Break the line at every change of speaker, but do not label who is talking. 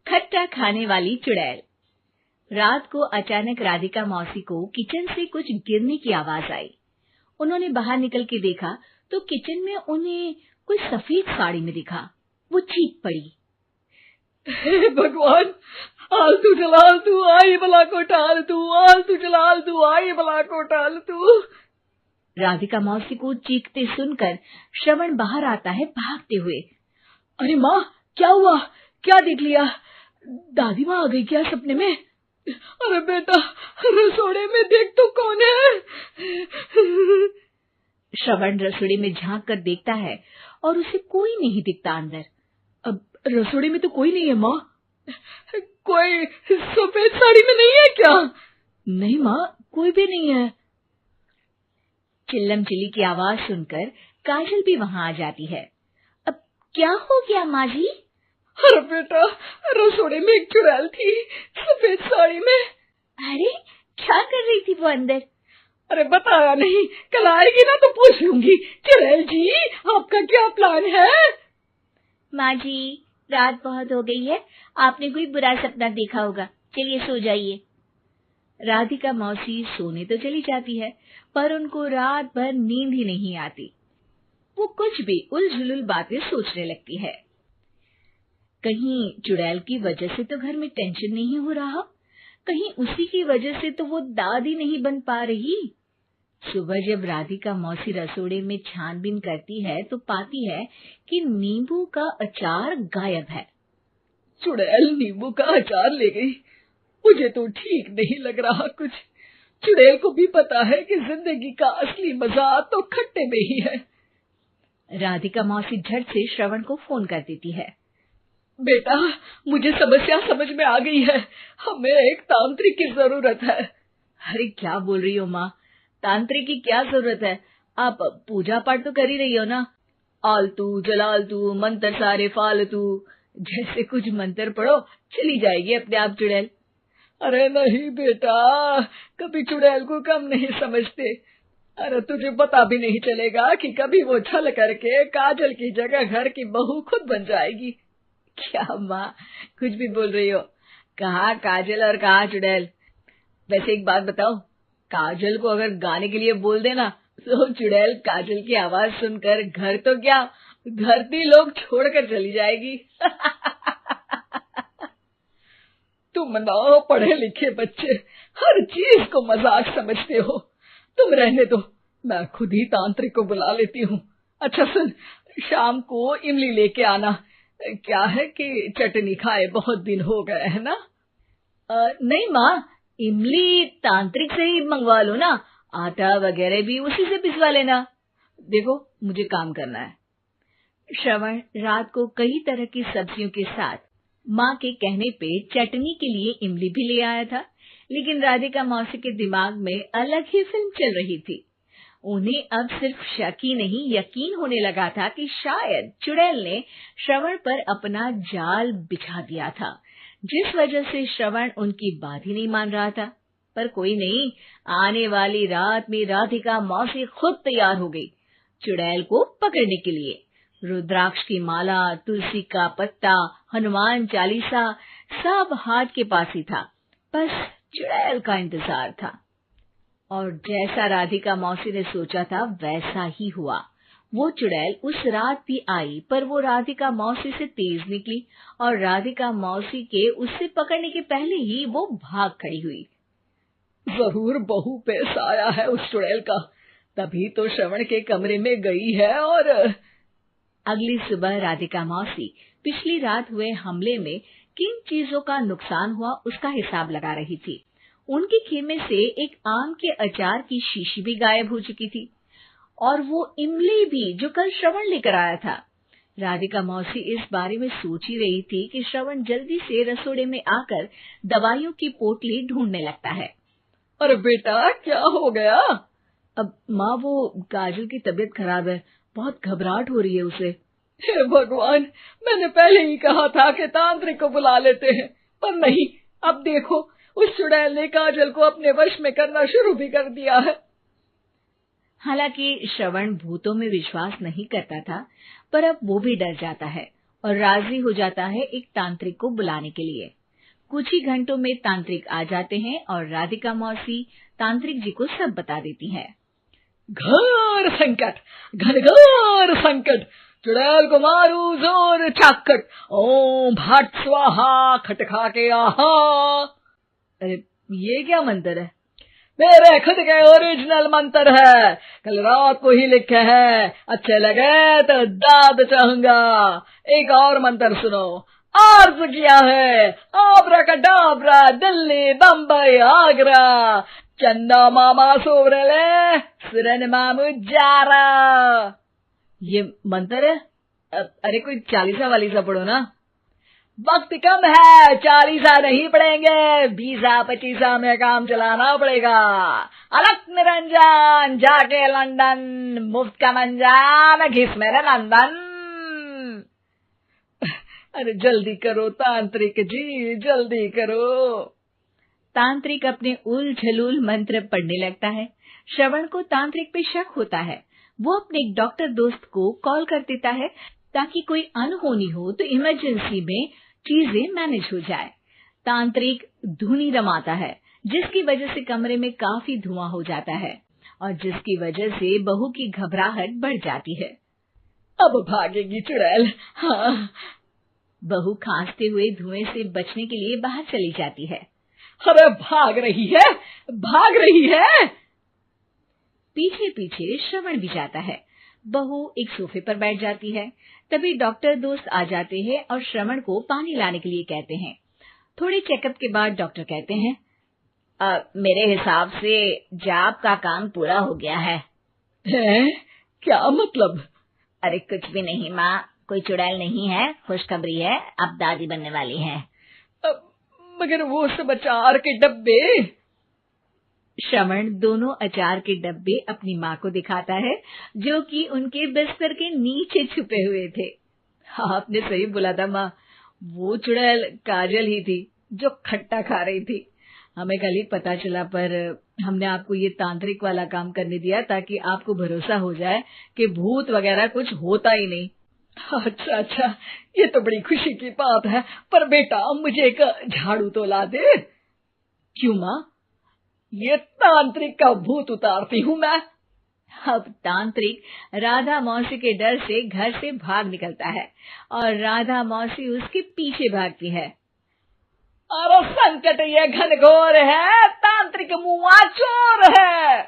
खट्टा खाने वाली चुड़ैल। रात को अचानक राधिका मौसी को किचन से कुछ गिरने की आवाज आई। उन्होंने बाहर निकल के देखा तो किचन में उन्हें कोई सफेद साड़ी में दिखा। वो चीख पड़ी,
हे भगवान, आलतू जलालतू आई भला को टालतू, आलतू जलालतू आई भला को टालतू।
राधिका मौसी को चीखते सुनकर श्रवण बाहर आता है भागते हुए।
अरे माँ, क्या हुआ? क्या देख लिया? दादी माँ आ गई क्या सपने में? अरे बेटा, रसोड़े में देख तो कौन है?
श्रवण रसोड़े में झांक कर देखता है और उसे कोई नहीं दिखता अंदर।
अब रसोड़े में तो कोई नहीं है माँ। कोई सफेद साड़ी में नहीं है क्या? नहीं माँ, कोई भी नहीं है।
चिल्लम चिल्ली की आवाज सुनकर काजल भी वहां आ जाती है। अब क्या हो गया माँ जी?
अरे बेटा, रसोड़े में एक चुड़ैल थी सफेद साड़ी में।
अरे क्या कर रही थी वो अंदर?
अरे बताया नहीं, कल आएगी ना तो पूछ लूंगी। चुड़ैल जी, आपका क्या प्लान है?
माँ जी, रात बहुत हो गई है, आपने कोई बुरा सपना देखा होगा, चलिए सो जाइए। राधिका मौसी सोने तो चली जाती है, पर उनको रात भर नींद ही नहीं आती। वो कुछ भी उलझुल बातें सोचने लगती है। कहीं चुड़ैल की वजह से तो घर में टेंशन नहीं हो रहा, कहीं उसी की वजह से तो वो दादी नहीं बन पा रही। सुबह जब राधिका मौसी रसोड़े में छानबीन करती है तो पाती है कि नींबू का अचार गायब है।
चुड़ैल नींबू का अचार ले गई, मुझे तो ठीक नहीं लग रहा कुछ। चुड़ैल को भी पता है कि जिंदगी का असली मजा तो खट्टे में ही है।
राधिका मौसी झट से श्रवण को फोन कर देती है।
बेटा, मुझे समस्या समझ में आ गई है, हमें एक तांत्रिक की जरूरत है।
अरे क्या बोल रही हो माँ, तांत्रिक की क्या जरूरत है? आप पूजा पाठ तो कर ही रही हो ना।
आलतू जलालतू मंत्र सारे फालतू
जैसे कुछ मंत्र पढ़ो, चली जाएगी अपने आप चुड़ैल।
अरे नहीं बेटा, कभी चुड़ैल को कम नहीं समझते। अरे तुझे पता भी नहीं चलेगा कि कभी वो छल करके काजल की जगह घर की बहू खुद बन जाएगी।
क्या माँ, कुछ भी बोल रही हो? कहाँ काजल और कहाँ चुड़ैल? वैसे एक बात बताओ, काजल को अगर गाने के लिए बोल देना तो चुड़ैल काजल की आवाज सुनकर घर तो क्या, धरती लोग छोड़कर चली जाएगी।
तुम ना पढ़े लिखे बच्चे हर चीज को मजाक समझते हो। तुम रहने दो, मैं खुद ही तांत्रिक को बुला लेती हूँ। अच्छा सुन, शाम को इमली लेके आना। क्या है कि चटनी खाए बहुत दिन हो गए है ना?
नहीं माँ, इमली तांत्रिक से ही मंगवा लो ना, आटा वगैरह भी उसी से पिसवा लेना। देखो मुझे काम करना है। श्रवण रात को कई तरह की सब्जियों के साथ माँ के कहने पे चटनी के लिए इमली भी ले आया था, लेकिन राधिका मौसी के दिमाग में अलग ही फिल्म चल रही थी। उन्हें अब सिर्फ शक ही नहीं यकीन होने लगा था कि शायद चुड़ैल ने श्रवण पर अपना जाल बिछा दिया था, जिस वजह से श्रवण उनकी बात ही नहीं मान रहा था। पर कोई नहीं, आने वाली रात में राधिका मौसी खुद तैयार हो गई चुड़ैल को पकड़ने के लिए। रुद्राक्ष की माला, तुलसी का पत्ता, हनुमान चालीसा सब हाथ के पास ही था, बस चुड़ैल का इंतजार था। और जैसा राधिका मौसी ने सोचा था वैसा ही हुआ। वो चुड़ैल उस रात भी आई, पर वो राधिका मौसी से तेज निकली और राधिका मौसी के उससे पकड़ने के पहले ही वो भाग खड़ी हुई।
जरूर बहू पे साया है उस चुड़ैल का, तभी तो श्रवण के कमरे में गई है। और
अगली सुबह राधिका मौसी पिछली रात हुए हमले में किन चीजों का नुकसान हुआ उसका हिसाब लगा रही थी। उनके खेमे से एक आम के अचार की शीशी भी गायब हो चुकी थी और वो इमली भी जो कल श्रवण लेकर आया था। राधिका मौसी इस बारे में सोच ही रही थी कि श्रवण जल्दी से रसोड़े में आकर दवाइयों की पोटली ढूंढने लगता है।
अरे बेटा, क्या हो गया?
अब माँ, वो काजल की तबीयत खराब है, बहुत घबराहट हो रही है उसे।
हे भगवान, मैंने पहले ही कहा था कि तांत्रिक को बुला लेते हैं, पर नहीं। अब देखो, उस चुड़ैल ने काजल को अपने वश में करना शुरू भी कर दिया है।
हालांकि श्रवण भूतों में विश्वास नहीं करता था, पर अब वो भी डर जाता है। और राजी हो जाता है एक तांत्रिक को बुलाने के लिए। कुछ ही घंटों में तांत्रिक आ जाते हैं और राधिका मौसी तांत्रिक जी को सब बता देती है।
घोर संकट, घनघोर संकट, चुड़ैल को मारू जोर चाकट, ओम भट स्वाहा खटखा के आहा।
अरे ये क्या मंत्र है?
मेरे खुद के ओरिजिनल मंत्र है, कल रात को ही लिखे हैं, अच्छे लगे तो दाद चाहूंगा। एक और मंत्र सुनो, अर्ज किया है आब्राकडाब्रा, दिल्ली बम्बई आगरा, चंदा मामा सोवरले सुरन मामू जारा।
ये मंत्र है? अरे कोई 40 वालीसा पढ़ो ना।
वक्त कम है, 40 नहीं पड़ेंगे, 20-25 में काम चलाना पड़ेगा। अलग निरंजन जाके लंदन, मुफ्त का मंजान घिस मेरे नंदन। अरे जल्दी करो तांत्रिक जी, जल्दी करो।
तांत्रिक अपने उल झलूल मंत्र पढ़ने लगता है। श्रवण को तांत्रिक पे शक होता है। वो अपने एक डॉक्टर दोस्त को कॉल कर देता है ताकि कोई अनहोनी हो तो इमरजेंसी में चीजें मैनेज हो जाए। तांत्रिक धुनी रमाता है, जिसकी वजह से कमरे में काफी धुआं हो जाता है और जिसकी वजह से बहू की घबराहट बढ़ जाती है।
अब भागेगी चुड़ैल। हाँ।
बहू खांसते हुए धुएं से बचने के लिए बाहर चली जाती है।
अरे भाग रही है, भाग रही है।
पीछे पीछे श्रवण भी जाता है। बहू एक सोफे पर बैठ जाती है। तभी डॉक्टर दोस्त आ जाते हैं और श्रवण को पानी लाने के लिए कहते हैं। थोड़े चेकअप के बाद डॉक्टर कहते हैं, मेरे हिसाब से जाप का काम पूरा हो गया है।
क्या मतलब?
अरे कुछ भी नहीं माँ, कोई चुड़ैल नहीं है, खुशखबरी है, अब दादी बनने वाली है।
मगर वो सब अचार के डब्बे।
श्रवण दोनों अचार के डब्बे अपनी माँ को दिखाता है, जो कि उनके बिस्तर के नीचे छुपे हुए थे। आपने सही बोला था माँ, वो चुड़ैल काजल ही थी जो खट्टा खा रही थी। हमें कल ही पता चला, पर हमने आपको ये तांत्रिक वाला काम करने दिया ताकि आपको भरोसा हो जाए कि भूत वगैरह कुछ होता ही नहीं।
अच्छा अच्छा, ये तो बड़ी खुशी की बात है, पर बेटा मुझे एक झाड़ू तो ला दे।
क्यों माँ?
ये तांत्रिक का भूत उतारती हूँ मैं।
अब तांत्रिक राधा मौसी के डर से घर से भाग निकलता है और राधा मौसी उसके पीछे भागती है।
अरे संकट ये घनघोर है, तांत्रिक मुआ चोर है।